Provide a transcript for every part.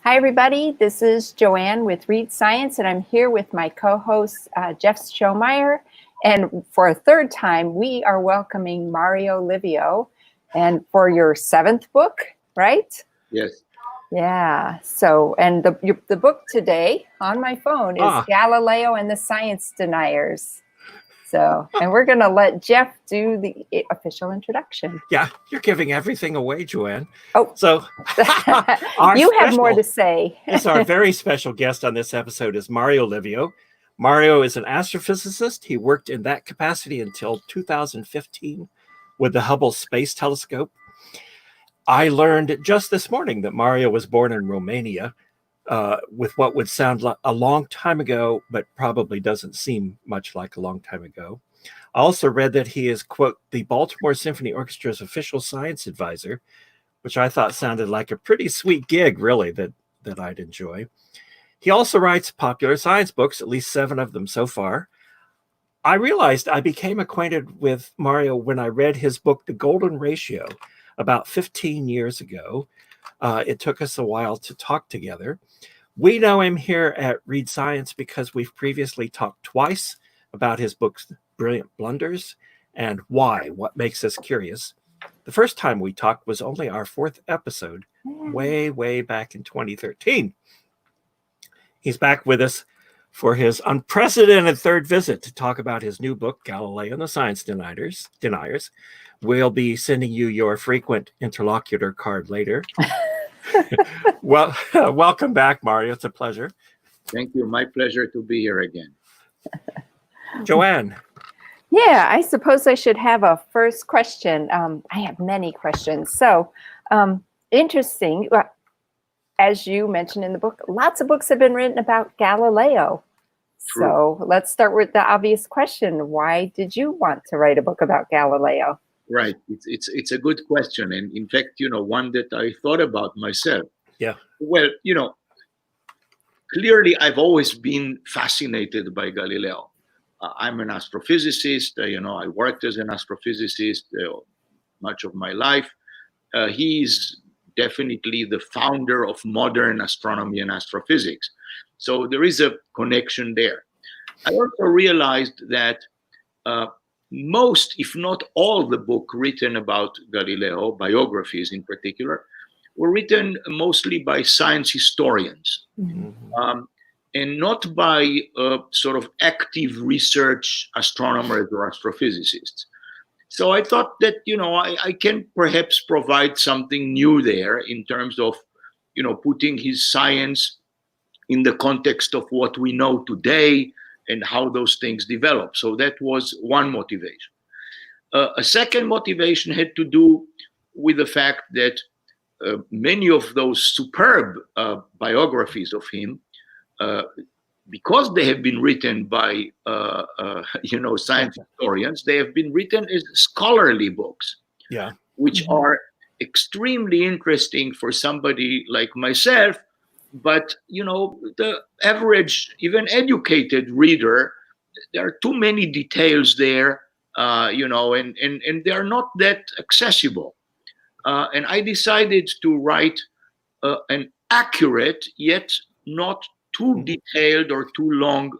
Hi, everybody. This is Joanne with Read Science, and I'm here with my co-host, Jeff Schomeyer. And for a third time, we are welcoming Mario Livio, and for your seventh book, right? Yes. Yeah. So, and the book today on my phone is Galileo and the Science Deniers. So, and we're going to let Jeff do the official introduction. Yeah, you're giving everything away, Joanne. Oh, so you have more to say. Yes, our very special guest on this episode is Mario Livio. Mario is an astrophysicist. He worked in that capacity until 2015 with the Hubble Space Telescope. I learned just this morning that Mario was born in Romania, with what would sound like a long time ago, but probably doesn't seem much like a long time ago. I also read that he is, quote, the Baltimore Symphony Orchestra's official science advisor, which I thought sounded like a pretty sweet gig, really, that I'd enjoy. He also writes popular science books, at least 7 of them so far. I realized I became acquainted with Mario when I read his book, The Golden Ratio, about 15 years ago. It took us a while to talk together. We know him here at Read Science because we've previously talked twice about his books, Brilliant Blunders and Why, What Makes Us Curious. The first time we talked was only our 4th episode, way back in 2013. He's back with us for his unprecedented 3rd visit to talk about his new book, Galileo and the Science Deniers. We'll be sending you your frequent interlocutor card later. Well, welcome back, Mario. It's a pleasure. Thank you. My pleasure to be here again. Joanne. Yeah, I suppose I should have a first question. I have many questions. So interesting. As you mentioned in the book, lots of books have been written about Galileo. True. So let's start with the obvious question. Why did you want to write a book about Galileo? Right. It's a good question. And in fact, one that I thought about myself. Yeah. Well, clearly I've always been fascinated by Galileo. I'm an astrophysicist. I worked as an astrophysicist much of my life. He's definitely the founder of modern astronomy and astrophysics. So there is a connection there. I also realized that most, if not all, the book written about Galileo, biographies in particular, were written mostly by science historians. Mm-hmm. And not by sort of active research astronomers or astrophysicists. So I thought that, I can perhaps provide something new there in terms of, putting his science in the context of what we know today and how those things develop. So that was one motivation. A second motivation had to do with the fact that many of those superb biographies of him, because they have been written by science historians, they have been written as scholarly books, which are extremely interesting for somebody like myself. But the average, even educated reader, there are too many details there, and they are not that accessible. And I decided to write an accurate yet not too detailed or too long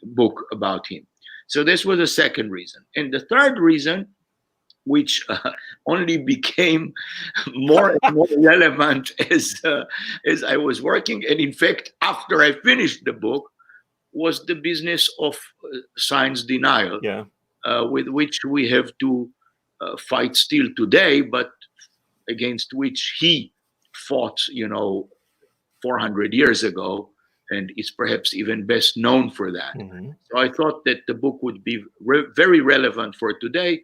book about him. So this was the second reason. And the third reason, which only became more and more relevant as I was working, and in fact, after I finished the book, was the business of science denial, with which we have to fight still today, but against which he fought, 400 years ago, and is perhaps even best known for that. Mm-hmm. So I thought that the book would be very relevant for today,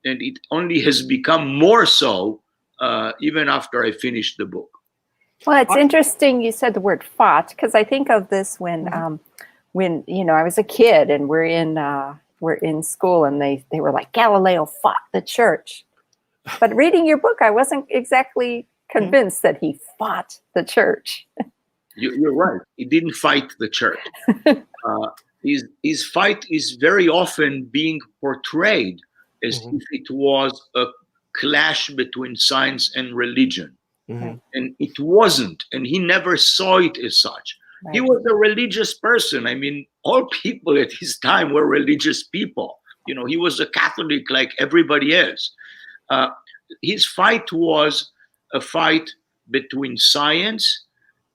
and it only has become more so even after I finished the book. Well, it's interesting you said the word fought, because I think of this when I was a kid and we're in school and they were like, Galileo fought the church. But reading your book, I wasn't exactly convinced that he fought the church. You're right. He didn't fight the church. His fight is very often being portrayed as if it was a clash between science and religion. Mhm. And it wasn't, and he never saw it as such. He Right. was a religious person. I mean, all people at his time were religious people. He was a Catholic like everybody else. Uh, his fight was a fight between science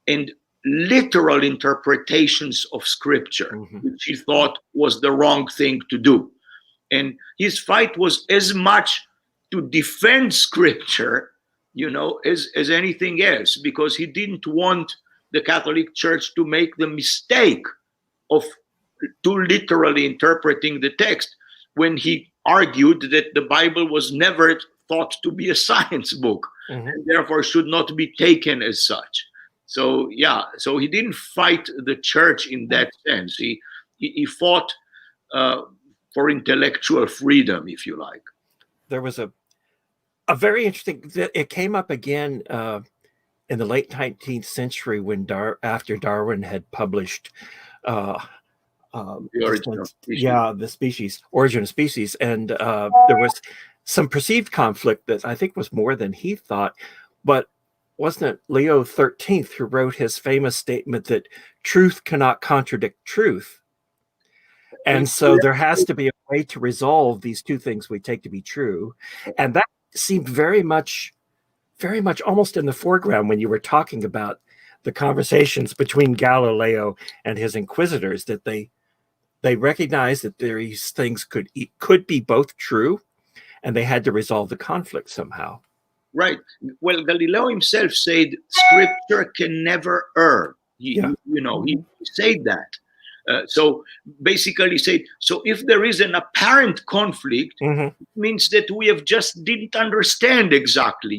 and literal interpretations of scripture, Mhm. which he thought was the wrong thing to do. And his fight was as much to defend scripture, as anything else, because he didn't want the Catholic Church to make the mistake of too literally interpreting the text when he argued that the Bible was never thought to be a science book Mhm. and therefore should not be taken as such. So so he didn't fight the church in that sense. He fought uh, for intellectual freedom, if you like. There was a very interesting. It came up again in the late 19th century when after Darwin had published uh, The origin of species. the species origin of species, and there was some perceived conflict that I think was more than he thought. But wasn't it Leo 13th who wrote his famous statement that truth cannot contradict truth? And so there has to be a way to resolve these two things we take to be true. And that seemed very much almost in the foreground when you were talking about the conversations between Galileo and his inquisitors, that they recognized that these things could be both true, and they had to resolve the conflict somehow. Right. Well, Galileo himself said scripture can never err. Yeah. He said that. So basically said, so if there is an apparent conflict, Mhm. it means that we have just didn't understand exactly,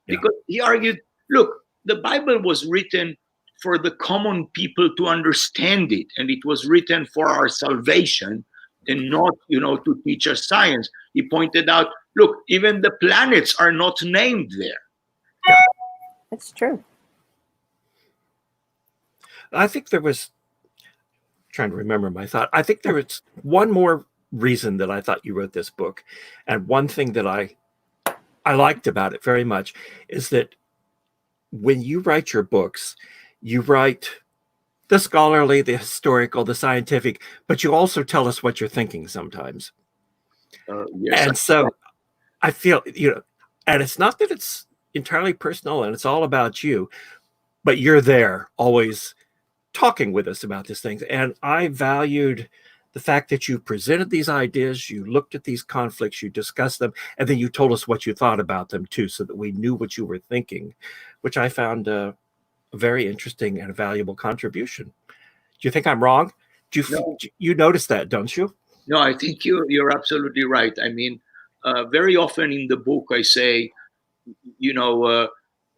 because he argued, look, the Bible was written for the common people to understand it, and it was written for our salvation and not, to teach us science. He pointed out, look, even the planets are not named there. It's true. I think there was, trying to remember my thought, I think there was one more reason that I thought you wrote this book, and one thing that I liked about it very much is that when you write your books, you write the scholarly, the historical, the scientific, but you also tell us what you're thinking sometimes. Yes. And so I feel, and it's not that it's entirely personal and it's all about you, but you're there always talking with us about these things. And I valued the fact that you presented these ideas, you looked at these conflicts, you discussed them, and then you told us what you thought about them too, so that we knew what you were thinking, which I found a very interesting and a valuable contribution. Do you think I'm wrong? No. You notice that, don't you? No, I think you're absolutely right. I mean, very often in the book, I say,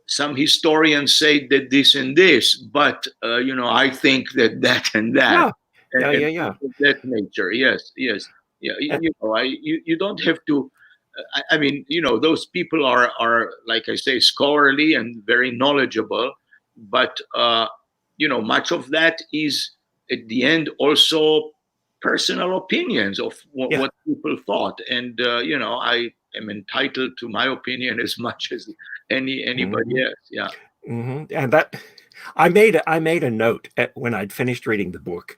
some historians say that this and this, but I think that that and that. Yeah. That nature, yes. Yeah. You don't have to. I mean, those people are like I say, scholarly and very knowledgeable, but much of that is at the end also personal opinions of what people thought, and I am entitled to my opinion as much as anybody else. Yeah. Mm-hmm. And that I made a note when I'd finished reading the book,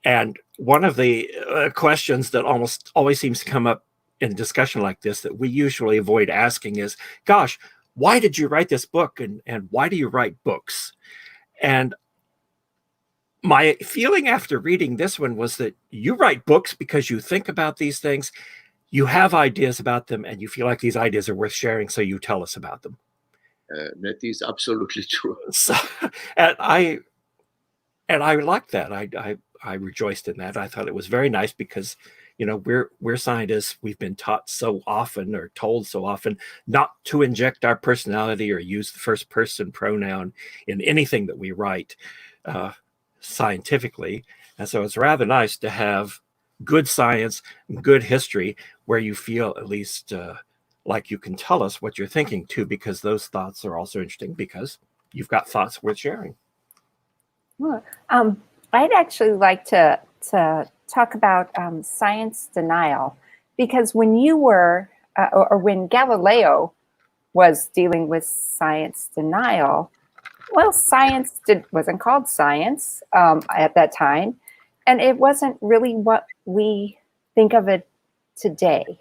and one of the questions that almost always seems to come up in a discussion like this that we usually avoid asking is, gosh, why did you write this book, and why do you write books? And my feeling after reading this one was that you write books because you think about these things, you have ideas about them, and you feel like these ideas are worth sharing, so you tell us about them. That is absolutely true. So, and I like that. I rejoiced in that. I thought it was very nice because, we're scientists. We've been taught so often, or told so often, not to inject our personality or use the first person pronoun in anything that we write scientifically. And so it's rather nice to have good science, good history, where you feel at least like you can tell us what you're thinking too, because those thoughts are also interesting because you've got thoughts worth sharing. Well, I'd actually like to talk about science denial, because when you were, or when Galileo was dealing with science denial. Well, science wasn't called science at that time, and it wasn't really what we think of it today.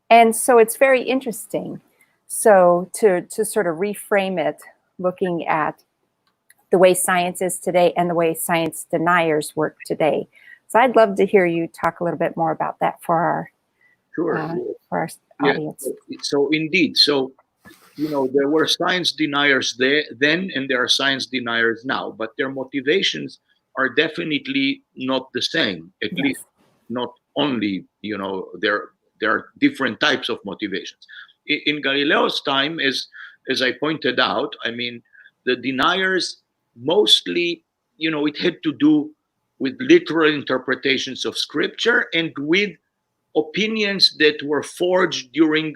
And so it's very interesting. So to sort of reframe it, looking at the way science is today and the way science deniers work today. So I'd love to hear you talk a little bit more about that for our audience. So indeed, there were science deniers then, and there are science deniers now, but their motivations are definitely not the same. At least not only, there are different types of motivations. In Galileo's time, as I pointed out, I mean, the deniers mostly, it had to do with literal interpretations of scripture and with opinions that were forged during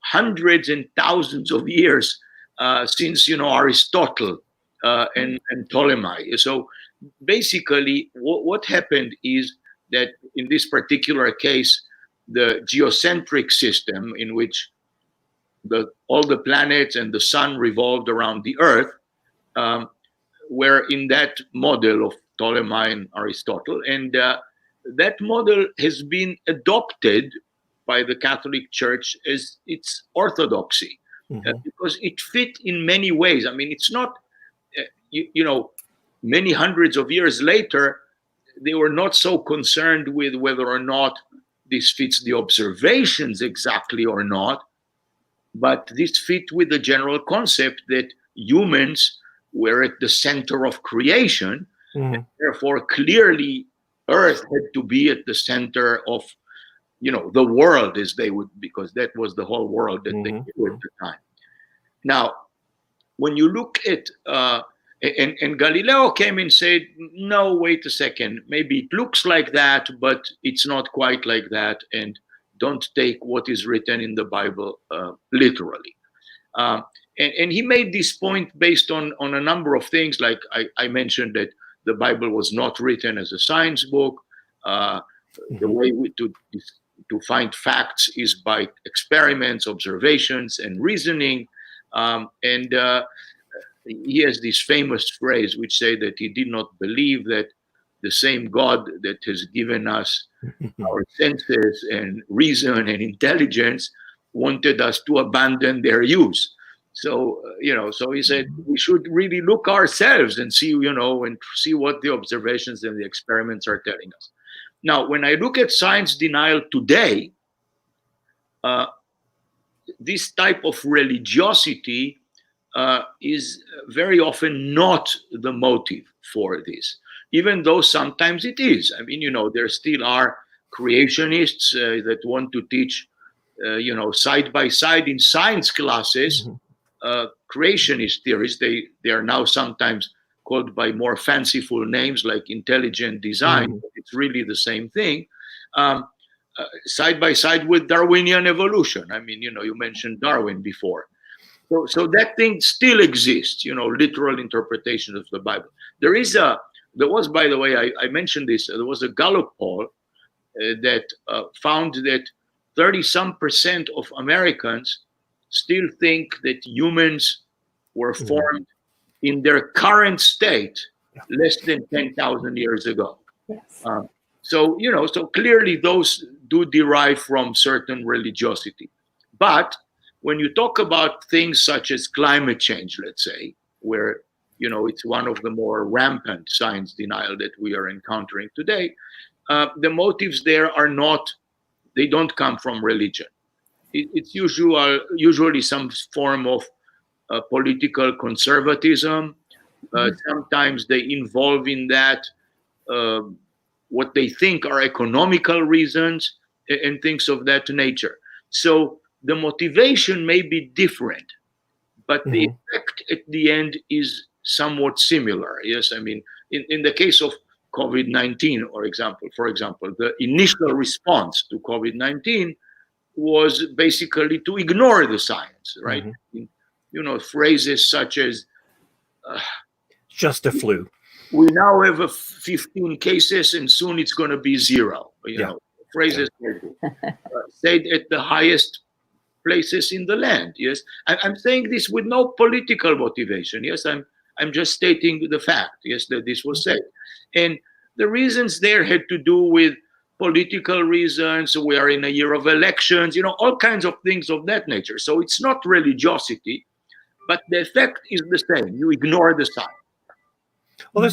hundreds and thousands of years since Aristotle and Ptolemy. So basically what happened is that in this particular case, the geocentric system in which all the planets and the sun revolved around the earth were in that model of Ptolemy and Aristotle, and that model has been adopted by the Catholic Church as its orthodoxy, because it fit in many ways. I mean, it's not, many hundreds of years later, they were not so concerned with whether or not this fits the observations exactly or not, but this fit with the general concept that humans were at the center of creation, and therefore clearly Earth had to be at the center of the world, as they would, because that was the whole world that they knew at the time. Now, when you look at, and Galileo came and said, no, wait a second, maybe it looks like that, but it's not quite like that, and don't take what is written in the Bible literally. And he made this point based on a number of things, like I mentioned that the Bible was not written as a science book. The way to find facts is by experiments, observations, and reasoning. And he has this famous phrase which say that he did not believe that the same God that has given us our senses and reason and intelligence wanted us to abandon their use. So, so he said we should really look ourselves and see, and see what the observations and the experiments are telling us. Now, when I look at science denial today, this type of religiosity is very often not the motive for this, even though sometimes it is. I mean, there still are creationists that want to teach, side by side in science classes, creationist theories. They are now sometimes called by more fanciful names like intelligent design. It's really the same thing. Side by side with Darwinian evolution. I mean, you mentioned Darwin before. So that thing still exists, literal interpretation of the Bible. There was, by the way, I mentioned this, there was a Gallup poll that found that 30% of Americans still think that humans were formed in their current state less than 10,000 years ago. Yes. So clearly those do derive from certain religiosity. But when you talk about things such as climate change, let's say, where, it's one of the more rampant science denial that we are encountering today, the motives there they don't come from religion. It's usually some form of political conservatism. Sometimes they involve in that what they think are economical reasons and things of that nature. So the motivation may be different, but the effect at the end is somewhat similar. Yes, I mean, in the case of COVID-19, for example, the initial response to COVID-19 was basically to ignore the science, right? Phrases such as just a flu. We now have 15 cases and soon it's going to be 0. Phrases said at the highest places in the land. Yes, I'm saying this with no political motivation. Yes, I'm just stating the fact. Yes, that this was said, and the reasons there had to do with political reasons. We are in a year of elections, all kinds of things of that nature. So it's not religiosity, but the effect is the same. You ignore the sign. Well,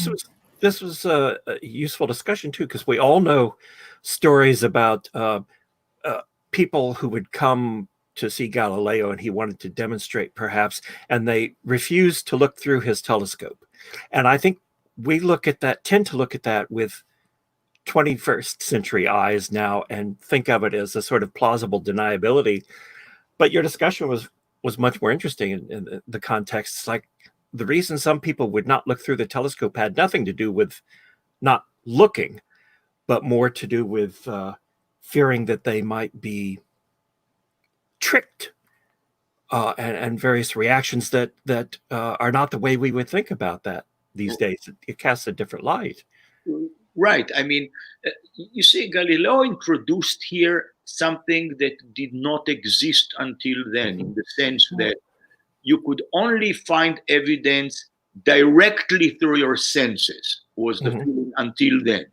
this was a useful discussion too, because we all know stories about people who would come to see Galileo, and he wanted to demonstrate perhaps, and they refused to look through his telescope. And I think we tend to look at that with 21st century eyes now and think of it as a sort of plausible deniability. But your discussion was much more interesting in the context. It's like the reason some people would not look through the telescope had nothing to do with not looking, but more to do with fearing that they might be tricked and various reactions that are not the way we would think about that these days. It casts a different light. Right. I mean, you see, Galileo introduced here something that did not exist until then, in the sense that you could only find evidence directly through your senses, was the feeling until then.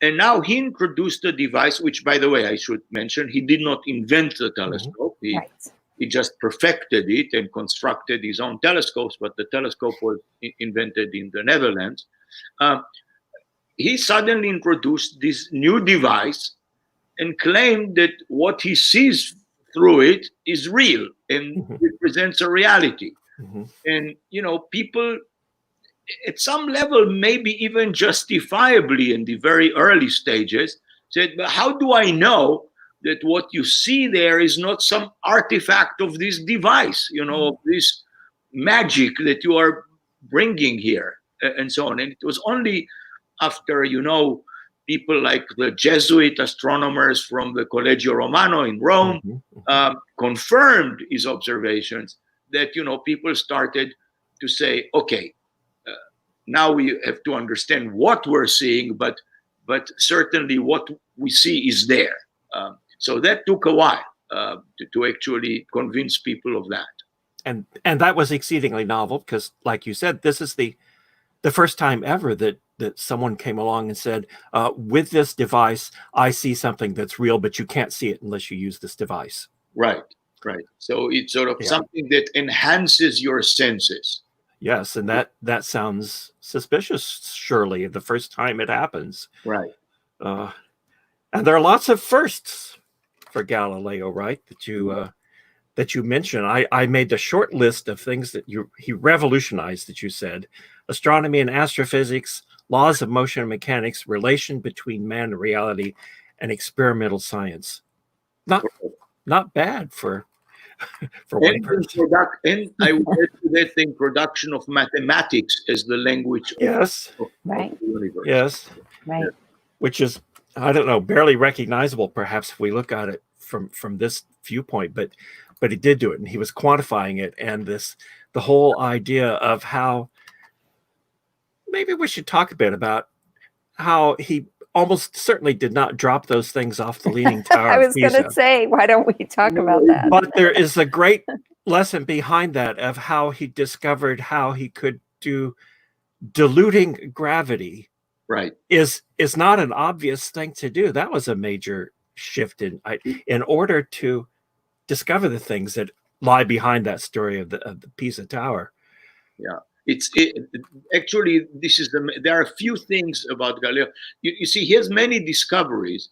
And now he introduced a device, which, by the way, I should mention, he did not invent the telescope. He just perfected it and constructed his own telescopes, but the telescope was invented in the Netherlands. He suddenly introduced this new device and claimed that what he sees through it is real and represents a reality. And, people at some level, maybe even justifiably in the very early stages, said, but how do I know that what you see there is not some artifact of this device, of this magic that you are bringing here, and so on. And it was only after, people like the Jesuit astronomers from the Collegio Romano in Rome confirmed his observations that, people started to say, okay, now we have to understand what we're seeing, but certainly what we see is there. So that took a while to actually convince people of that. And that was exceedingly novel because, like you said, this is the first time ever that someone came along and said, with this device, I see something that's real, but you can't see it unless you use this device. Right. So it's sort of something that enhances your senses. Yes, and that sounds suspicious, surely, the first time it happens. Right. And there are lots of firsts for Galileo, right, that you mentioned. I made the short list of things that he revolutionized, that you said: astronomy and astrophysics, laws of motion and mechanics, relation between man and reality, and experimental science. Not bad for one person. And I would add to that the introduction of mathematics as the language of the universe. Yes. Right. Which is, I don't know, barely recognizable, perhaps, if we look at it from this viewpoint, but he did do it, and he was quantifying it, and the whole idea of how, maybe we should talk a bit about how he almost certainly did not drop those things off the Leaning Tower. I was going to say, why don't we talk about that? But there is a great lesson behind that of how he discovered how he could do diluting gravity. Right. Is not an obvious thing to do. That was a major shift in order to discover the things that lie behind that story of the Pisa Tower. Yeah. Actually, there are a few things about Galileo. You see, he has many discoveries,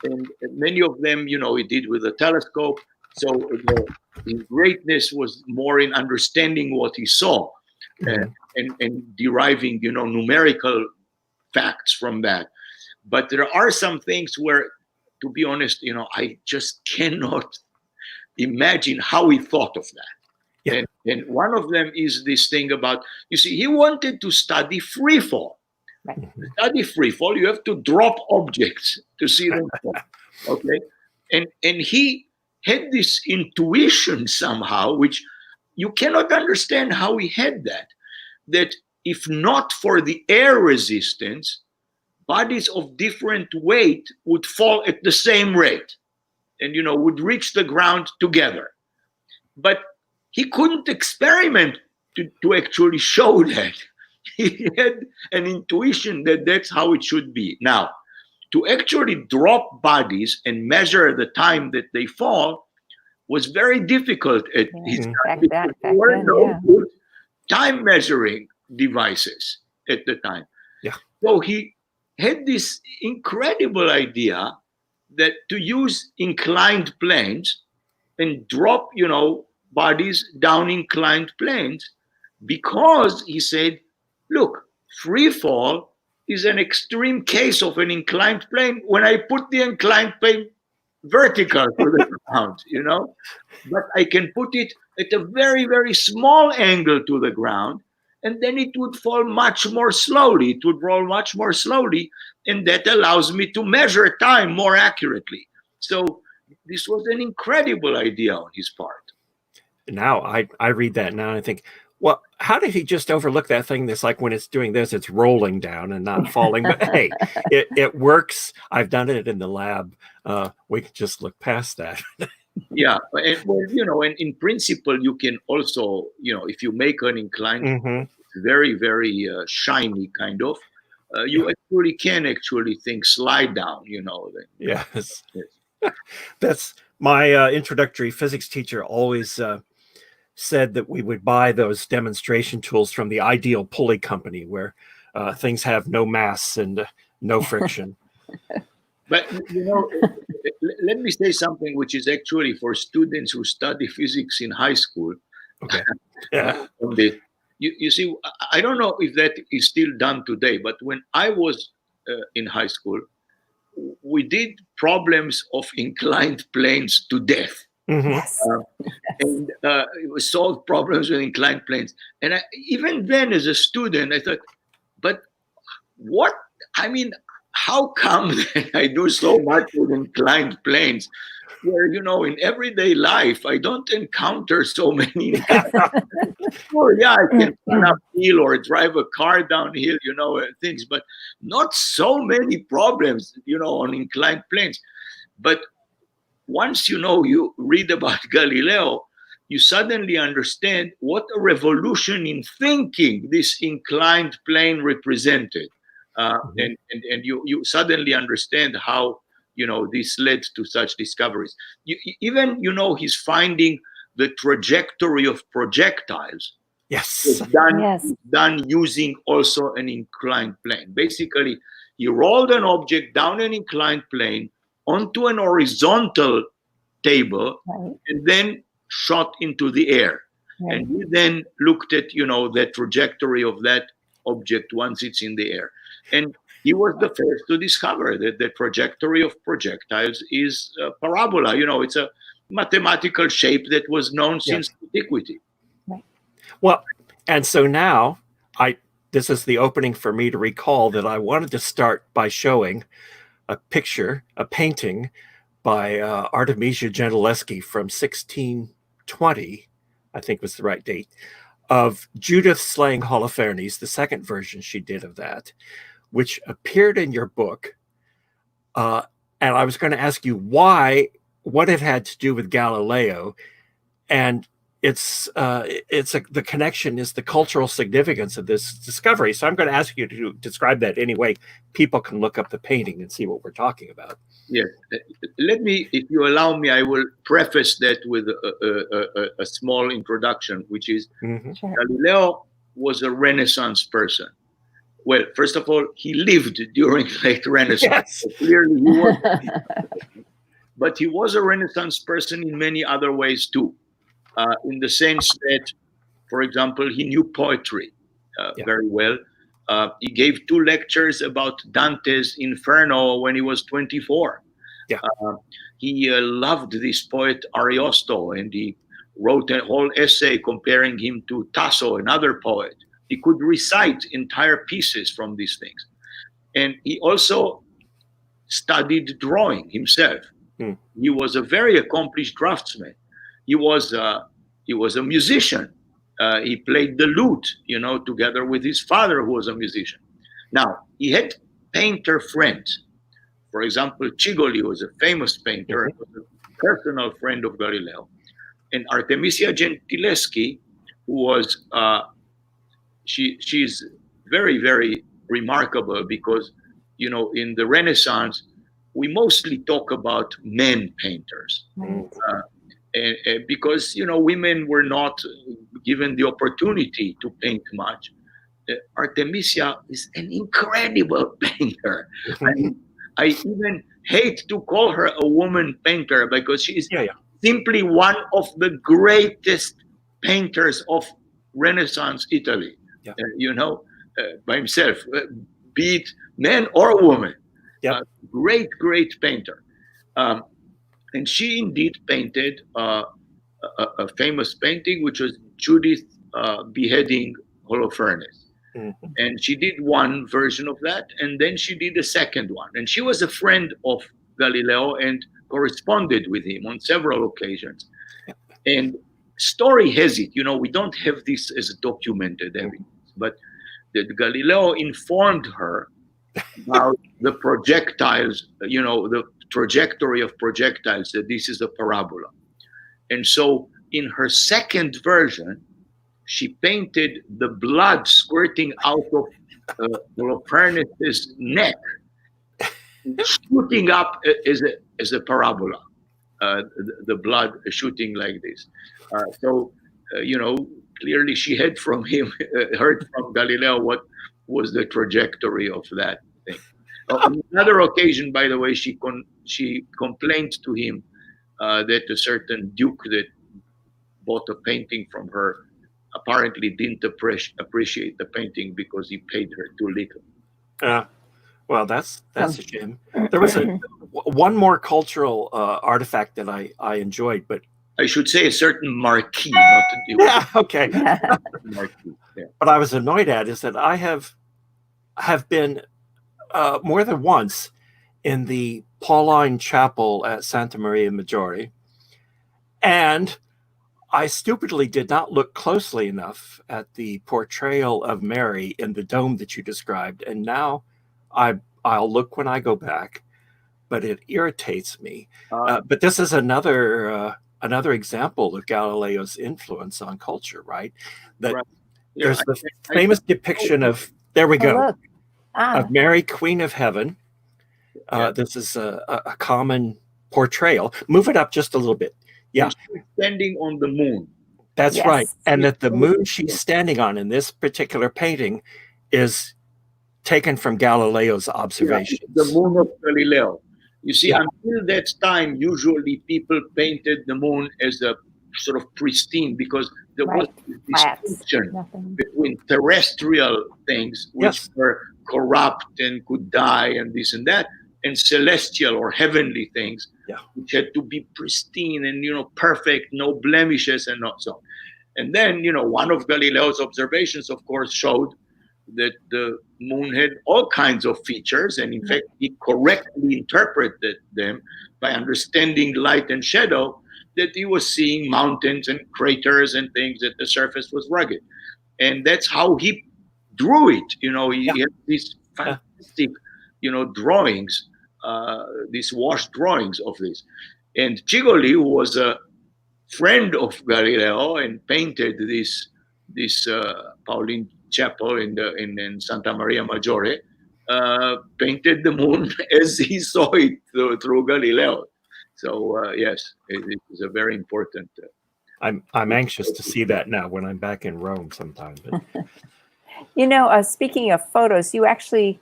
and many of them, he did with a telescope. So his greatness was more in understanding what he saw and deriving, numerical facts from that. But there are some things where, to be honest, I just cannot imagine how he thought of that. Yeah. And one of them is this thing about, he wanted to study free fall. Right. To study free fall, you have to drop objects to see them fall. Okay. And he had this intuition somehow, which you cannot understand how he had that if not for the air resistance, bodies of different weight would fall at the same rate and, would reach the ground together. but he couldn't experiment to actually show that. He had an intuition that that's how it should be. Now, to actually drop bodies and measure the time that they fall was very difficult at his time. Back There were then, no yeah. good time measuring devices at the time. Yeah. So he had this incredible idea that to use inclined planes and drop, bodies down inclined planes, because he said, look, free fall is an extreme case of an inclined plane when I put the inclined plane vertical to the ground, but I can put it at a very, very small angle to the ground, and then it would fall much more slowly. It would roll much more slowly, and that allows me to measure time more accurately. So this was an incredible idea on his part. Now I read that now and I think, well, how did he just overlook that thing that's like when it's doing this, it's rolling down and not falling? But hey, it works. I've done it in the lab. We can just look past that. Yeah, and well, and in principle, you can also, if you make an inclined, very, very shiny kind of, you actually can think slide down, Yes. That's my introductory physics teacher always said that we would buy those demonstration tools from the Ideal Pulley Company, where things have no mass and no friction. But let me say something which is actually for students who study physics in high school. Okay. Yeah. You see, I don't know if that is still done today, but when I was in high school, we did problems of inclined planes to death. Yes. And we solved problems with inclined planes. And even then, as a student, I thought, but what? I mean, how come that I do so much with inclined planes, where, in everyday life, I don't encounter so many. Well, yeah, I can run uphill or drive a car downhill, things, but not so many problems, on inclined planes. But once, you read about Galileo, you suddenly understand what a revolution in thinking this inclined plane represented. And you suddenly understand how, this led to such discoveries. Even, he's finding the trajectory of projectiles. Yes. Done using also an inclined plane. Basically, he rolled an object down an inclined plane onto an horizontal table, and then shot into the air. Right. And he then looked at, the trajectory of that object once it's in the air. And he was the first to discover that the trajectory of projectiles is a parabola. It's a mathematical shape that was known since antiquity. Right. Well, and so now this is the opening for me to recall that I wanted to start by showing a painting by Artemisia Gentileschi from 1620, I think was the right date, of Judith slaying Holofernes, the second version she did of that, which appeared in your book. And I was going to ask you what it had to do with Galileo, and the connection is the cultural significance of this discovery. So I'm going to ask you to describe that anyway. People can look up the painting and see what we're talking about. Yes. Let me, if you allow me, I will preface that with a small introduction, which is Galileo was a Renaissance person. Well, first of all, he lived during late Renaissance. Yes. So clearly he was. But he was a Renaissance person in many other ways too. In the sense that, for example, he knew poetry very well. He gave 2 lectures about Dante's Inferno when he was 24. Yeah. He loved this poet Ariosto, and he wrote a whole essay comparing him to Tasso, another poet. He could recite entire pieces from these things. And he also studied drawing himself. He was a very accomplished draftsman. He was a musician. He played the lute, together with his father, who was a musician. Now, he had painter friends. For example, Cigoli was a famous painter, and was a personal friend of Galileo. And Artemisia Gentileschi, who was she's very, very remarkable because, you know, in the Renaissance, we mostly talk about men painters. Right. And because, you know, women were not given the opportunity to paint much. Artemisia is an incredible painter. I even hate to call her a woman painter because she is simply one of the greatest painters of Renaissance Italy. You know, by himself, be it man or woman. Great, great painter. And she indeed painted a famous painting, which was Judith beheading Holofernes. And she did one version of that, and then she did a second one. And she was a friend of Galileo and corresponded with him on several occasions. And story has it, you know, we don't have this as documented evidence, but that Galileo informed her about the projectiles, you know, the trajectory of projectiles, that this is a parabola. And so in her second version, she painted the blood squirting out of Holofernes' neck, shooting up as a parabola, the blood shooting like this. So, you know, clearly she had from him, heard from Galileo what was the trajectory of that thing. On another occasion, by the way, she complained to him that a certain duke that bought a painting from her apparently didn't appreciate the painting because he paid her too little. Well, that's a shame. There was one more cultural artifact that I enjoyed, but I should say a certain marquis, not to do with okay. marquis. Yeah. What I was annoyed at is that I have been more than once in the Pauline Chapel at Santa Maria Maggiore, and I stupidly did not look closely enough at the portrayal of Mary in the dome that you described, and now I'll look when I go back, but it irritates me. But this is another example of Galileo's influence on culture, right? That there's the famous depiction of, there we go, of Mary, Queen of Heaven. This is a common portrayal. Move it up just a little bit. Yeah. She's standing on the moon. That's right. And that the moon she's standing on in this particular painting is taken from Galileo's observations. The moon of Galileo. You see, until that time, usually people painted the moon as a sort of pristine, because there was this distinction between terrestrial things, which were corrupt and could die and this and that, and celestial or heavenly things, which had to be pristine and, you know, perfect, no blemishes and not so. And then, you know, one of Galileo's observations, of course, showed that the moon had all kinds of features, and in fact, he correctly interpreted them by understanding light and shadow, that he was seeing mountains and craters and things, that the surface was rugged. And that's how he drew it. You know, he had these fantastic, you know, drawings, these wash drawings of this. And Cigoli, who was a friend of Galileo and painted this Pauline Chapel in Santa Maria Maggiore, painted the moon as he saw it through Galileo. So yes, it is a very important. I'm anxious to see that now when I'm back in Rome sometime. But. You know, speaking of photos, you actually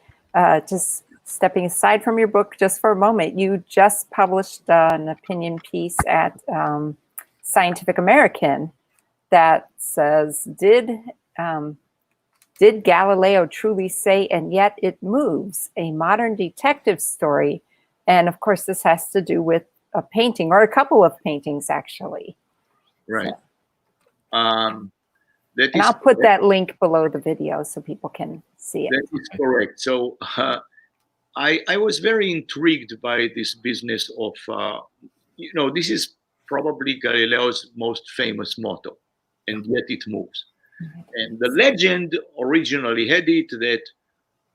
just stepping aside from your book just for a moment, you just published an opinion piece at Scientific American that says, did Galileo truly say, and yet it moves, a modern detective story? And of course, this has to do with a painting, or a couple of paintings, actually. Right. So. And I'll put that link below the video so people can see it. That is correct. So I was very intrigued by this business of, you know, this is probably Galileo's most famous motto, and yet it moves. And the legend originally had it that,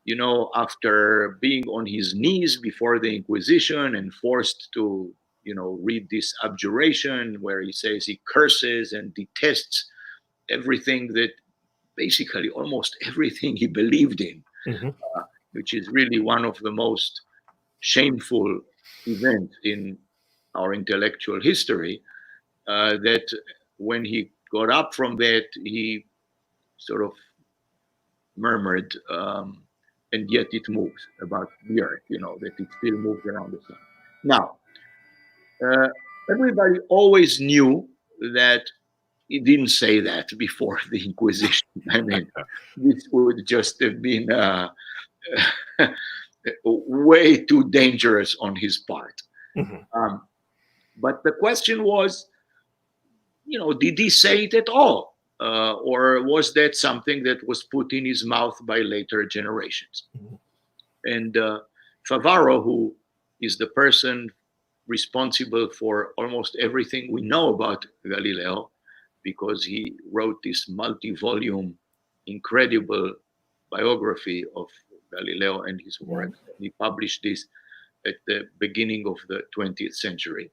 you know, after being on his knees before the Inquisition and forced to read this abjuration where he says he curses and detests everything that basically almost everything he believed in, which is really one of the most shameful events in our intellectual history, that when he got up from that, he sort of murmured, and yet it moves about the earth, that it still moves around the sun. Now, everybody always knew that he didn't say that before the Inquisition. I mean, this would just have been way too dangerous on his part. But the question was, did he say it at all? Or was that something that was put in his mouth by later generations? And Favaro, who is the person responsible for almost everything we know about Galileo, because he wrote this multi-volume, incredible biography of Galileo and his work. He published this at the beginning of the 20th century.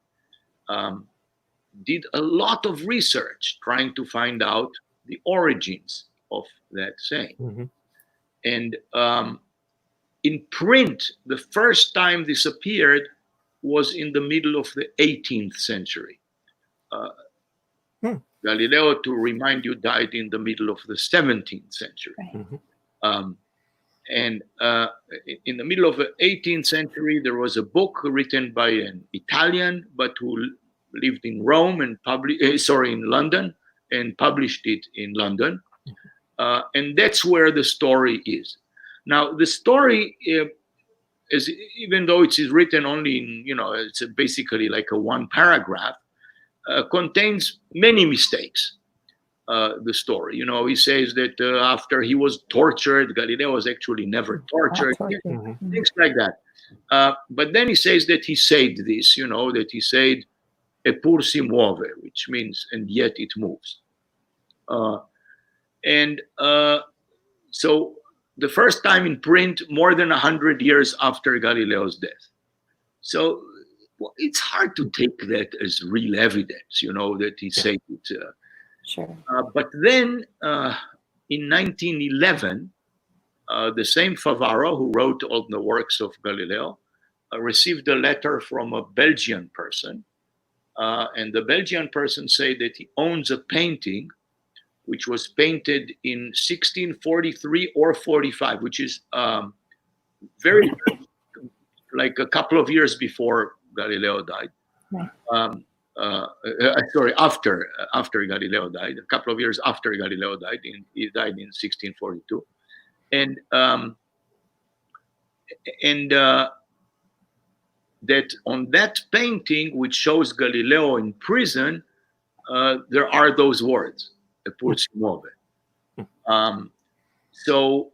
Did a lot of research trying to find out the origins of that saying. And in print, the first time this appeared was in the middle of the 18th century. Galileo, to remind you, died in the middle of the 17th century. And in the middle of the 18th century, there was a book written by an Italian, but who lived in Rome and in London, and published it in London. And that's where the story is. Now, the story is, even though it is written only in, it's basically like a one paragraph, contains many mistakes. The story, he says that after he was tortured, Galileo was actually never tortured, things like that. But then he says that he said this, that he said, "Eppur si muove," which means, and yet it moves. So the first time in print, more than 100 years after Galileo's death. So it's hard to take that as real evidence, that he said it. Sure. But then in 1911, the same Favaro, who wrote all the works of Galileo, received a letter from a Belgian person. And the Belgian person said that he owns a painting which was painted in 1643 or 45, which is very like a couple of years before Galileo died. After Galileo died, a couple of years after Galileo died. He died in 1642, and that on that painting, which shows Galileo in prison, there are those words, "Eppur si muove." So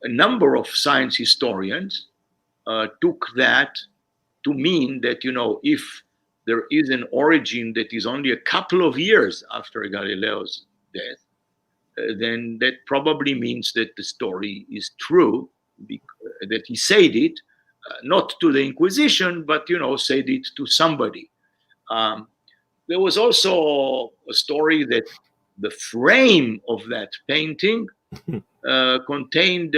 a number of science historians took that to mean that, if there is an origin that is only a couple of years after Galileo's death, then that probably means that the story is true, that he said it, not to the Inquisition, but, said it to somebody. There was also a story that the frame of that painting contained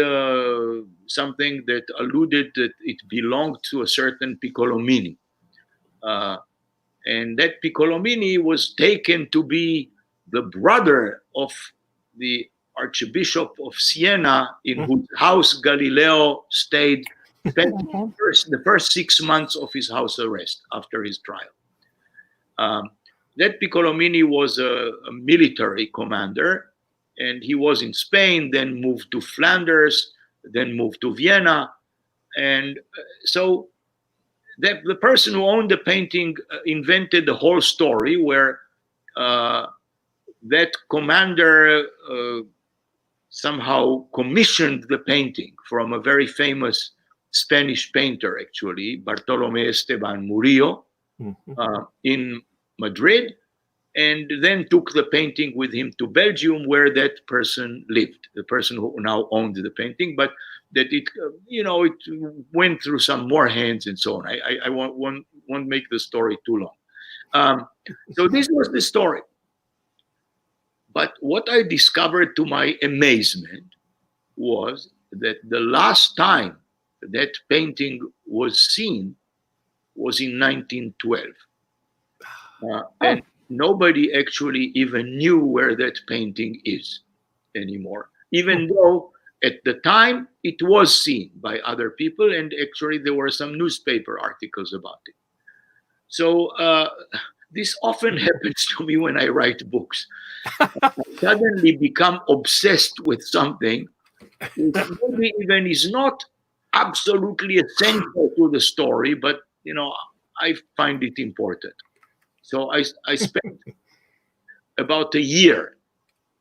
something that alluded that it belonged to a certain Piccolomini. And that Piccolomini was taken to be the brother of the Archbishop of Siena, in whose house Galileo spent the first 6 months of his house arrest after his trial. That Piccolomini was a military commander, and he was in Spain, then moved to Flanders, then moved to Vienna. And so the person who owned the painting invented the whole story where that commander somehow commissioned the painting from a very famous Spanish painter, actually, Bartolomé Esteban Murillo, in Madrid, and then took the painting with him to Belgium, where that person lived, the person who now owned the painting, but that it went through some more hands and so on. I won't make the story too long. So this was the story. But what I discovered to my amazement was that the last time that painting was seen was in 1912. And nobody actually even knew where that painting is anymore, even though at the time it was seen by other people, and actually there were some newspaper articles about it. So this often happens to me when I write books. I suddenly become obsessed with something which maybe even is not absolutely essential to the story, but I find it important. So I spent about a year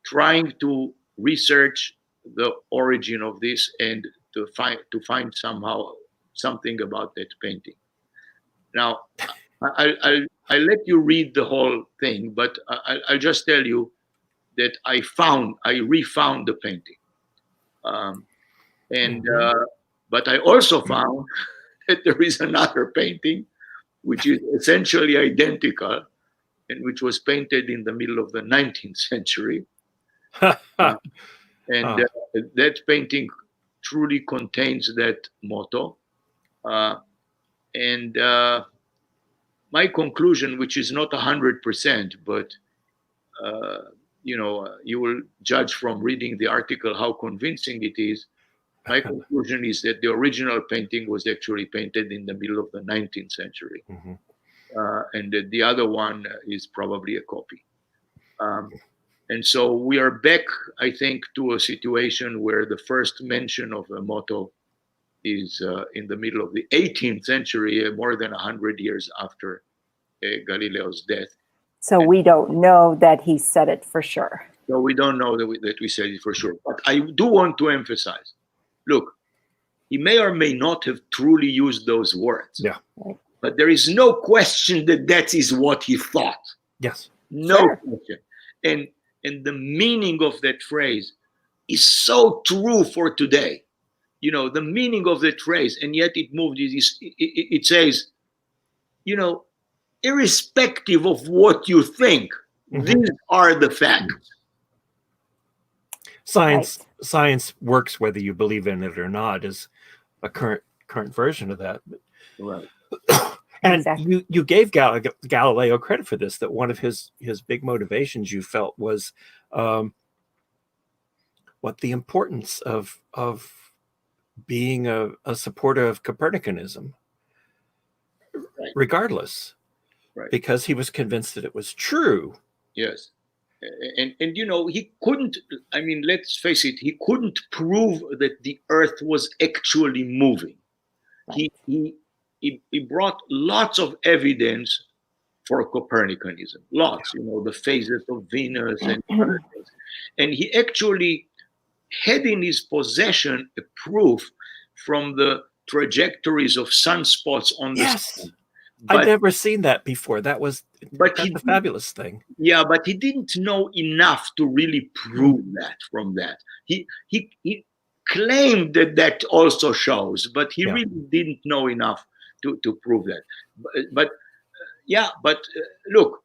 trying to research the origin of this and to find somehow something about that painting. Now, I'll let you read the whole thing, but I'll just tell you that I refound the painting, but I also found that there is another painting which is essentially identical and which was painted in the middle of the 19th century. That painting truly contains that motto. And my conclusion, which is not 100%, but you will judge from reading the article how convincing it is. My conclusion is that the original painting was actually painted in the middle of the 19th century. And that the other one is probably a copy. And so we are back, I think, to a situation where the first mention of a motto is in the middle of the 18th century, more than 100 years after Galileo's death. So we don't know that he said it for sure. So we don't know that we said it for sure. But I do want to emphasize, look, he may or may not have truly used those words. Yeah. But there is no question that is what he thought. Yes. No question. And the meaning of that phrase is so true for today. The meaning of that phrase, and yet it moved. It says, irrespective of what you think, these are the facts. Science works whether you believe in it or not, is a current version of that. Right. And Exactly. you gave Galileo credit for this, that one of his big motivations you felt was what the importance of being a supporter of Copernicanism, regardless, because he was convinced that it was true. Yes. And he couldn't, let's face it, he couldn't prove that the Earth was actually moving. Right. He brought lots of evidence for Copernicanism, lots, the phases of Venus and other things. And he actually had in his possession a proof from the trajectories of sunspots on the sun. I'd never seen that before. That's a fabulous thing. Yeah, but he didn't know enough to really prove that from that. He claimed that also shows, but he really didn't know enough to prove that. But look,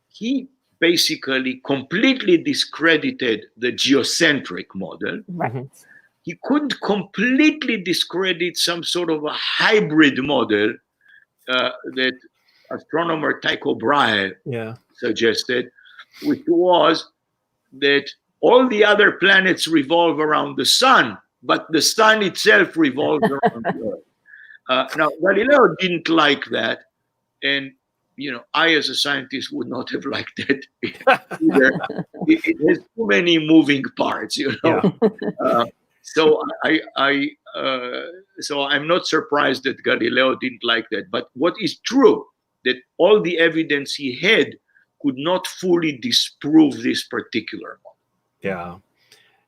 he basically completely discredited the geocentric model. Right. He couldn't completely discredit some sort of a hybrid model that astronomer Tycho Brahe suggested, which was that all the other planets revolve around the sun, but the sun itself revolves around the Earth. Now, Galileo didn't like that, and I, as a scientist, would not have liked it either. It has too many moving parts, So so I'm not surprised that Galileo didn't like that. But what is true, that all the evidence he had could not fully disprove this particular model.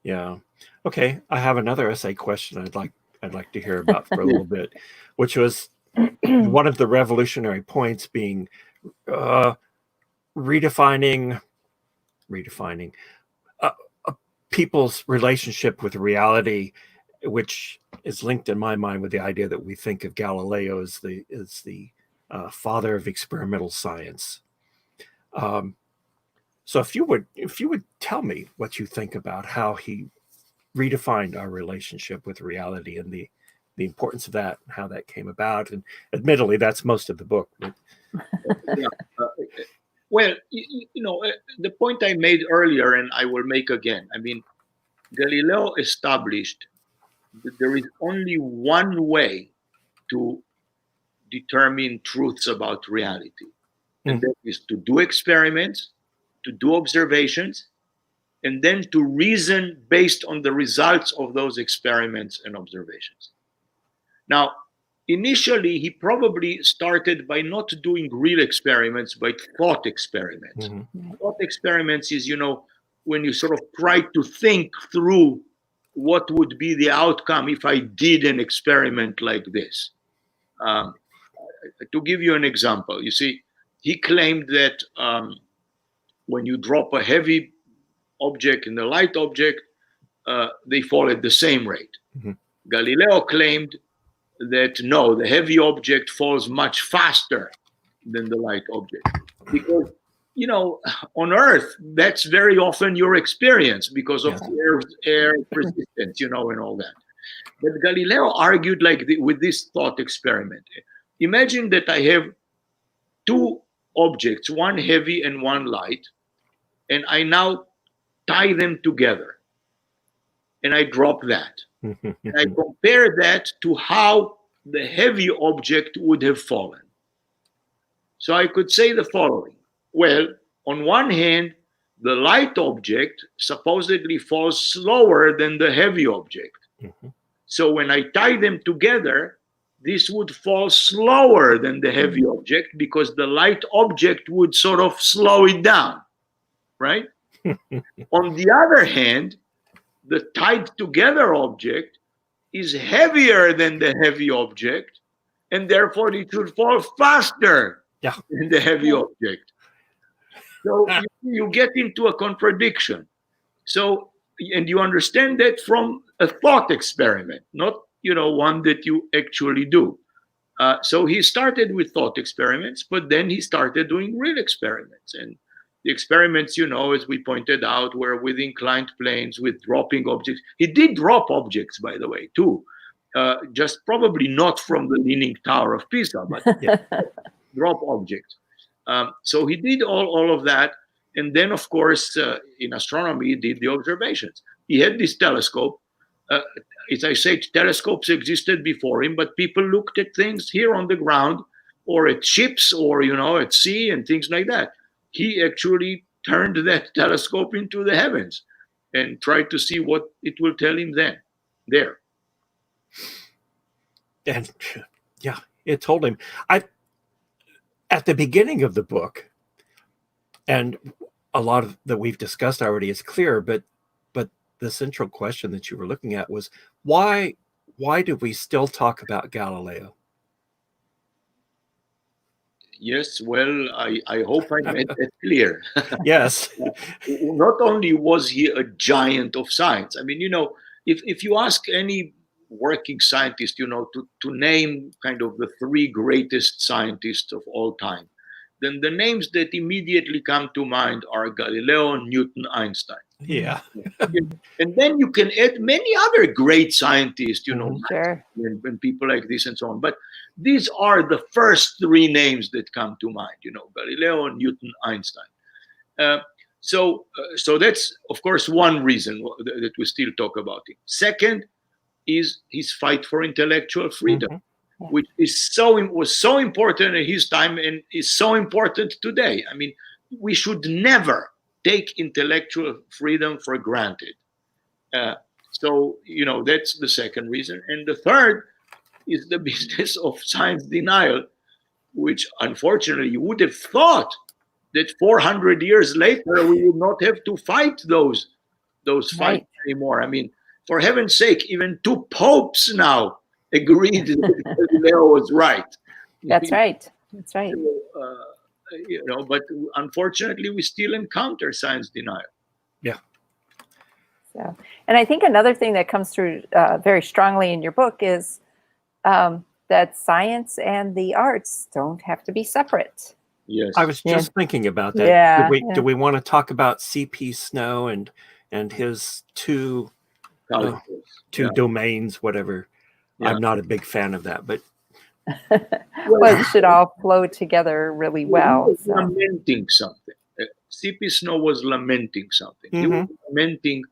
Yeah. Okay, I have another essay question I'd like to hear about for a little bit, which was one of the revolutionary points being redefining people's relationship with reality which is linked in my mind with the idea that we think of Galileo as the father of experimental science. So if you would tell me what you think about how he redefined our relationship with reality and the importance of that, and how that came about. And admittedly, that's most of the book. But... Yeah. Well, the point I made earlier, and I will make again. I mean, Galileo established that there is only one way to determine truths about reality, and that is to do experiments, to do observations, and then to reason based on the results of those experiments and observations. Now, initially, he probably started by not doing real experiments, but thought experiments. Thought experiments is, when you sort of try to think through what would be the outcome if I did an experiment like this. To give you an example, you see, he claimed that when you drop a heavy object and a light object, they fall at the same rate. Galileo claimed that no, the heavy object falls much faster than the light object. Because, on Earth, that's very often your experience because of air resistance, and all that. But Galileo argued with this thought experiment. Imagine that I have two objects, one heavy and one light, and I now tie them together. And I drop that. And I compare that to how the heavy object would have fallen. So I could say the following. Well, on one hand, the light object supposedly falls slower than the heavy object. So when I tie them together, this would fall slower than the heavy object because the light object would sort of slow it down, right? On the other hand, the tied together object is heavier than the heavy object, and therefore it should fall faster than the heavy object. So you get into a contradiction. So, and you understand that from a thought experiment, not one that you actually do. So he started with thought experiments, but then he started doing real experiments. And the experiments, as we pointed out, were with inclined planes, with dropping objects. He did drop objects, by the way, too. Just probably not from the Leaning Tower of Pisa, but drop objects. So he did all of that. And then, of course, in astronomy, he did the observations. He had this telescope. As I say, telescopes existed before him, but people looked at things here on the ground or at ships or, at sea and things like that. He actually turned that telescope into the heavens and tried to see what it will tell him there. And it told him. At the beginning of the book, and a lot of that we've discussed already is clear, but the central question that you were looking at was why do we still talk about Galileo? Yes, well, I hope I made that clear. Yes. Not only was he a giant of science, I mean, if you ask any working scientist, to name kind of the three greatest scientists of all time, then the names that immediately come to mind are Galileo, Newton, Einstein. Yeah. And then you can add many other great scientists, Sure. and people like this and so on. But these are the first three names that come to mind, Galileo, Newton, Einstein. So that's, of course, one reason that we still talk about him. Second is his fight for intellectual freedom, which was so important at his time and is so important today. I mean, we should never take intellectual freedom for granted. So that's the second reason. And the third is the business of science denial, which unfortunately you would have thought that 400 years later we would not have to fight those fights anymore. I mean, for heaven's sake, even two popes now agreed that Galileo was right. That's right. That's right. But unfortunately we still encounter science denial. Yeah. So, and I think another thing that comes through very strongly in your book is that science and the arts don't have to be separate. Yes. I was just thinking about that. Yeah, Do we want to talk about C.P. Snow and his two domains, whatever? Yeah. I'm not a big fan of that, but well, it should all flow together really well. He was lamenting something. C.P. Snow was lamenting something. He was lamenting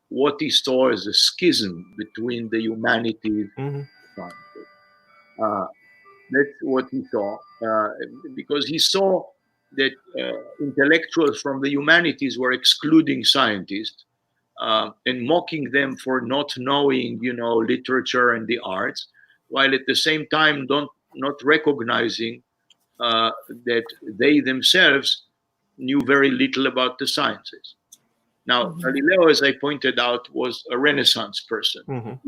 what he saw as a schism between the humanities and sciences. That's what he saw, because he saw that intellectuals from the humanities were excluding scientists and mocking them for not knowing, literature and the arts, while at the same time not recognizing that they themselves knew very little about the sciences. Now, Galileo, as I pointed out, was a Renaissance person.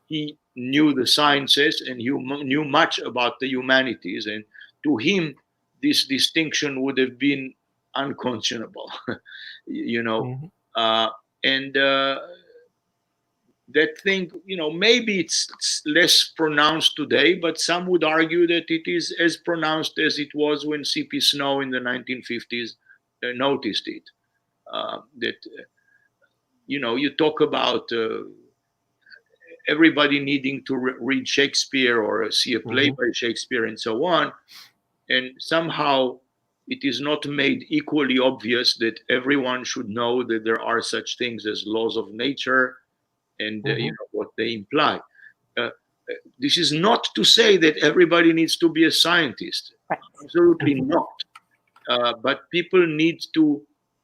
He knew the sciences and he knew much about the humanities, and to him, this distinction would have been unconscionable, and that thing, maybe it's less pronounced today, but some would argue that it is as pronounced as it was when C.P. Snow in the 1950s noticed it. You talk about everybody needing to read Shakespeare or see a play by Shakespeare and so on, and somehow it is not made equally obvious that everyone should know that there are such things as laws of nature and what they imply. This is not to say that everybody needs to be a scientist. Right. Absolutely not. But people need to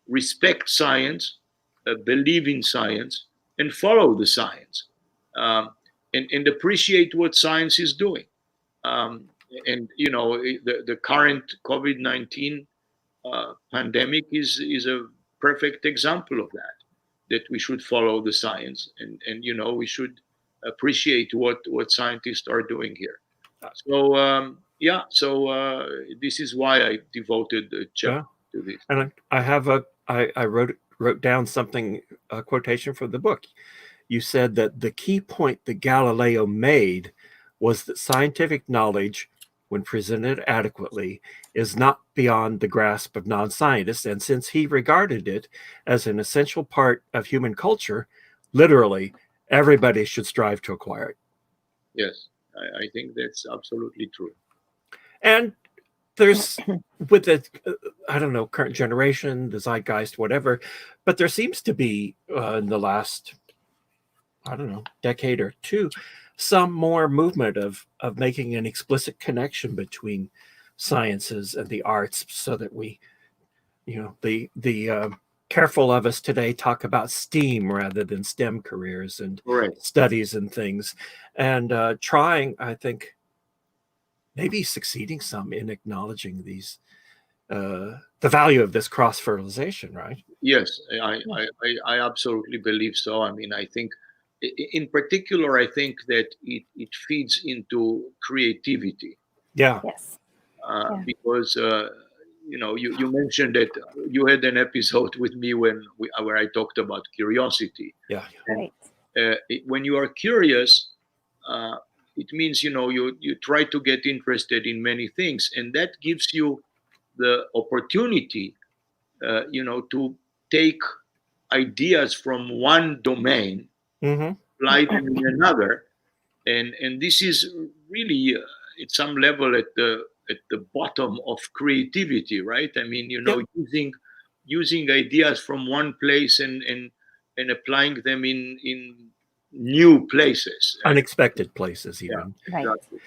respect science, believe in science, and follow the science, and appreciate what science is doing. The current COVID-19 pandemic is a perfect example of that we should follow the science and we should appreciate what scientists are doing here. So this is why I devoted the chapter to this. And I wrote down something, a quotation from the book. You said that the key point that Galileo made was that scientific knowledge, when presented adequately, is not beyond the grasp of non-scientists. And since he regarded it as an essential part of human culture, literally, everybody should strive to acquire it. Yes, I think that's absolutely true. And there's, with the, I don't know, current generation, the zeitgeist, whatever, but there seems to be, in the last, I don't know, decade or two, some more movement of making an explicit connection between sciences and the arts, so that we, the careful of us today talk about STEAM rather than STEM careers and studies and things, and trying, I think, maybe succeeding some in acknowledging these, the value of this cross-fertilization, right? Yes, I absolutely believe so. I mean, I think, in particular, I think that it feeds into creativity. Yeah. Yes. Because you mentioned that you had an episode with me where I talked about curiosity. Yeah. Right. When you are curious, it means you try to get interested in many things, and that gives you the opportunity, to take ideas from one domain, apply them in another, and this is really at some level at the bottom of creativity, right? I mean, using ideas from one place and applying them in new places, unexpected places, even. Yeah, right. Exactly.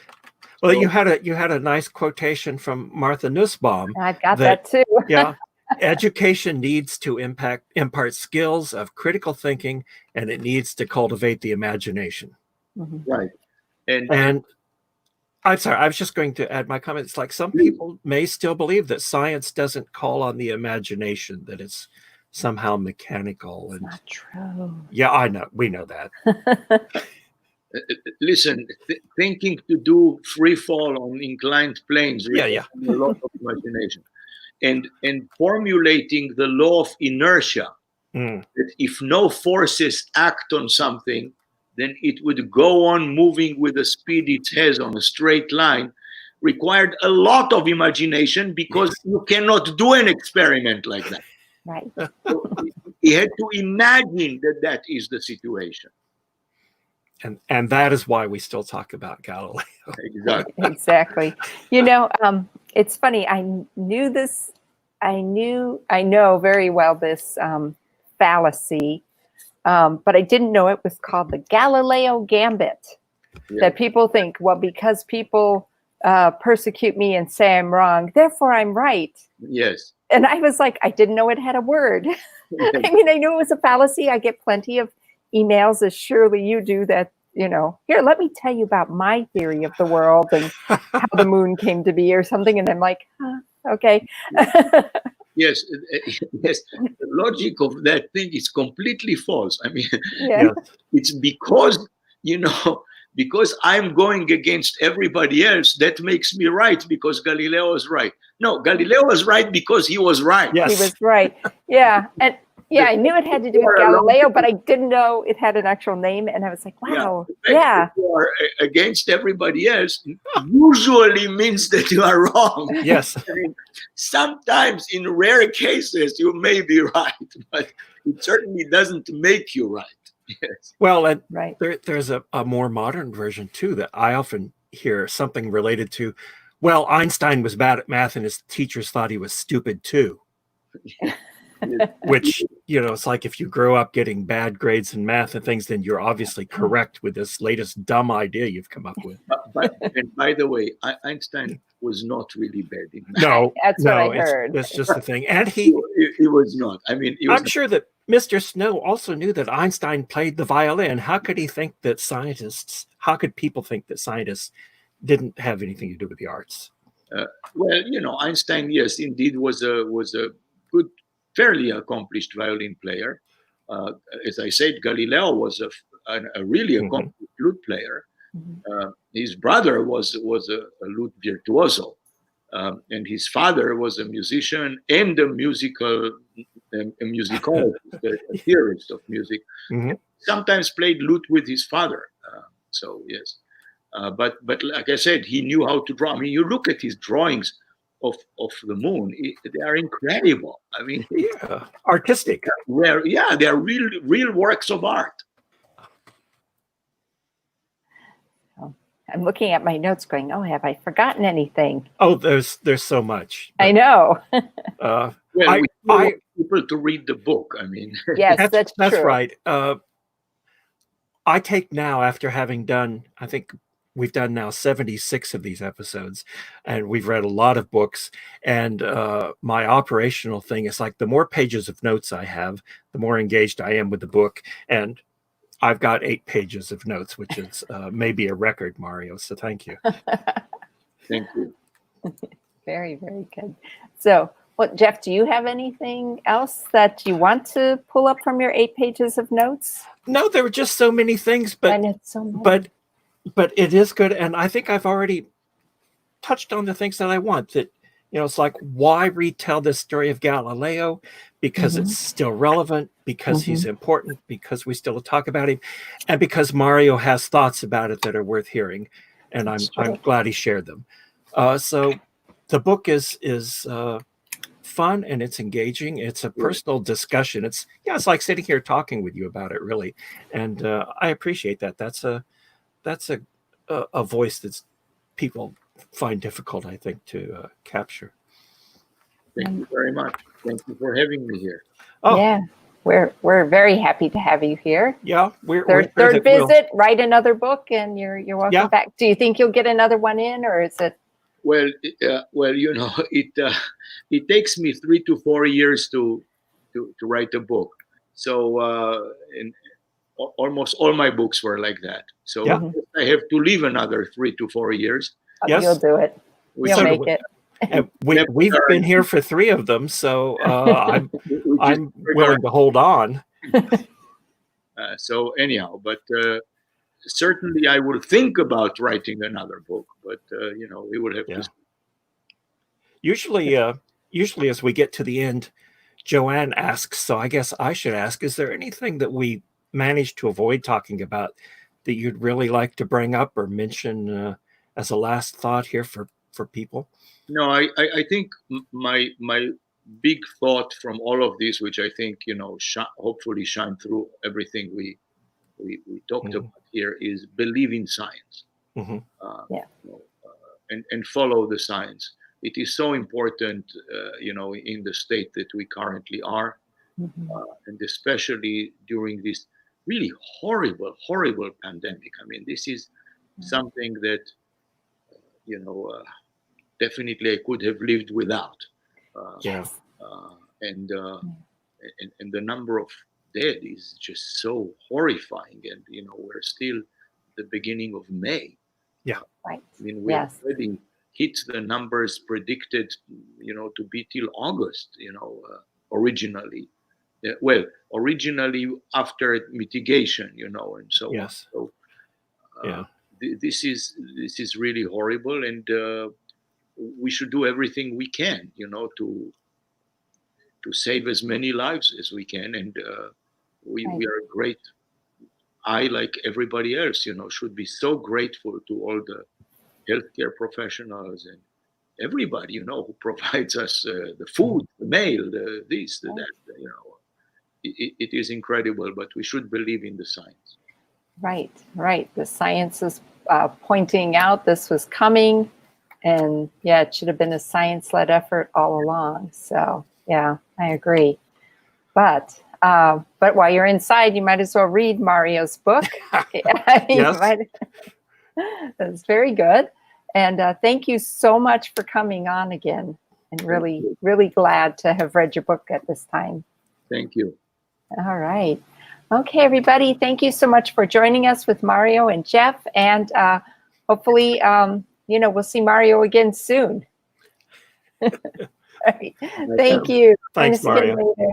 Well, you had a nice quotation from Martha Nussbaum. I've got that too. Yeah. Education needs to impart skills of critical thinking, and it needs to cultivate the imagination. Right. And I'm sorry, I was just going to add my comments. Like, some people may still believe that science doesn't call on the imagination, that it's somehow mechanical. It's not true. Yeah, I know. We know that. Listen, thinking to do free fall on inclined planes requires a lot of imagination. And formulating the law of inertia Mm. that if no forces act on something, then it would go on moving with the speed it has on a straight line, required a lot of imagination because Yes. you cannot do an experiment like that. Right. So he had to imagine that that is the situation. And that is why we still talk about Galileo. Exactly. Exactly. It's funny. I know very well this fallacy, but I didn't know it was called the Galileo Gambit. Yeah. That people think, well, because people persecute me and say I'm wrong, therefore I'm right. Yes. And I was like, I didn't know it had a word. I mean, I knew it was a fallacy. I get plenty of emails, as surely you do, that, here, let me tell you about my theory of the world and how the moon came to be or something. And I'm like, okay. Yes, yes. The logic of that thing is completely false. I mean, Yeah. it's because I'm going against everybody else, that makes me right because Galileo was right. No, Galileo was right because he was right. Yes. He was right. Yeah. And yeah, I knew it had to do with Galileo, but I didn't know it had an actual name. And I was like, wow. Yeah. You are against everybody else usually means that you are wrong. Yes. I mean, sometimes in rare cases you may be right, but it certainly doesn't make you right. Yes. Well, and Right. there's a more modern version too that I often hear, something related to, well, Einstein was bad at math and his teachers thought he was stupid too. Which, it's like if you grow up getting bad grades in math and things, then you're obviously correct with this latest dumb idea you've come up with. And by the way, Einstein was not really bad in math. No, That's what I heard. It's just the thing. And he was not. I mean, I'm sure that Mr. Snow also knew that Einstein played the violin. How could people think that scientists didn't have anything to do with the arts? Well, Einstein, yes, indeed, was a good, fairly accomplished violin player. As I said, Galileo was a really accomplished flute player. His brother was a lute virtuoso, and his father was a musician and a musicologist, a theorist of music. Sometimes played lute with his father. So yes, but like I said, he knew how to draw. I mean, you look at his drawings of the moon; they are incredible. I mean, artistic. They are real works of art. I'm looking at my notes going, oh, have I forgotten anything? Oh, there's so much. I know. We want people to read the book. I mean, yes, that's true. Right. I take now, after having done, I think we've done now 76 of these episodes, and we've read a lot of books. And my operational thing is like the more pages of notes I have, the more engaged I am with the book. And I've got 8 pages of notes, which is maybe a record, Mario. So thank you. Thank you. Very, very good. So, Jeff, do you have anything else that you want to pull up from your 8 pages of notes? No, there were just so many things, but but it is good. And I think I've already touched on the things that I want. That, it's like, why retell this story of Galileo? Because it's still relevant, because he's important, because we still talk about him, and because Mario has thoughts about it that are worth hearing. And I'm glad he shared them. So the book is fun and it's engaging. It's a personal discussion. It's like sitting here talking with you about it, really. And I appreciate that. That's a voice that people find difficult, I think, to capture. Thank you very much. Thank you for having me here. Oh yeah, we're very happy to have you here. Yeah, third visit. Write another book, and you're welcome back. Do you think you'll get another one in, or is it? Well, it takes me 3 to 4 years to write a book. So almost all my books were like that. So I have to live another 3 to 4 years. Yes. You'll do it. You'll make it. And we've been here for 3 of them, so I'm willing to hold on. So anyhow, but certainly I will think about writing another book, but we would have to. Usually as we get to the end, Joanne asks, so I guess I should ask, is there anything that we managed to avoid talking about that you'd really like to bring up or mention as a last thought here for people? No, I think my big thought from all of this, which I think, hopefully shine through everything we talked about here, is believe in science. Mm-hmm. And follow the science. It is so important, in the state that we currently are, and especially during this really horrible pandemic. I mean, this is something that, definitely I could have lived without. Yes. And the number of dead is just so horrifying. And, we're still at the beginning of May. Yeah. Right. I mean, we already hit the numbers predicted, to be till August, originally. Well, originally after mitigation, and so yes. on. So this is really horrible, and we should do everything we can, to save as many lives as we can. And we are great. I, like everybody else, should be so grateful to all the healthcare professionals and everybody, who provides us the food, the mail, the this, the that. It is incredible, but we should believe in the science. Right. The science is pointing out this was coming, and it should have been a science-led effort all along. So I agree. But while you're inside, you might as well read Mario's book. Yes. That's very good. And thank you so much for coming on again. And really, really glad to have read your book at this time. Thank you. All right. Okay, everybody. Thank you so much for joining us with Mario and Jeff. And hopefully, we'll see Mario again soon. Right. Thank you. Thanks, Mario. Later.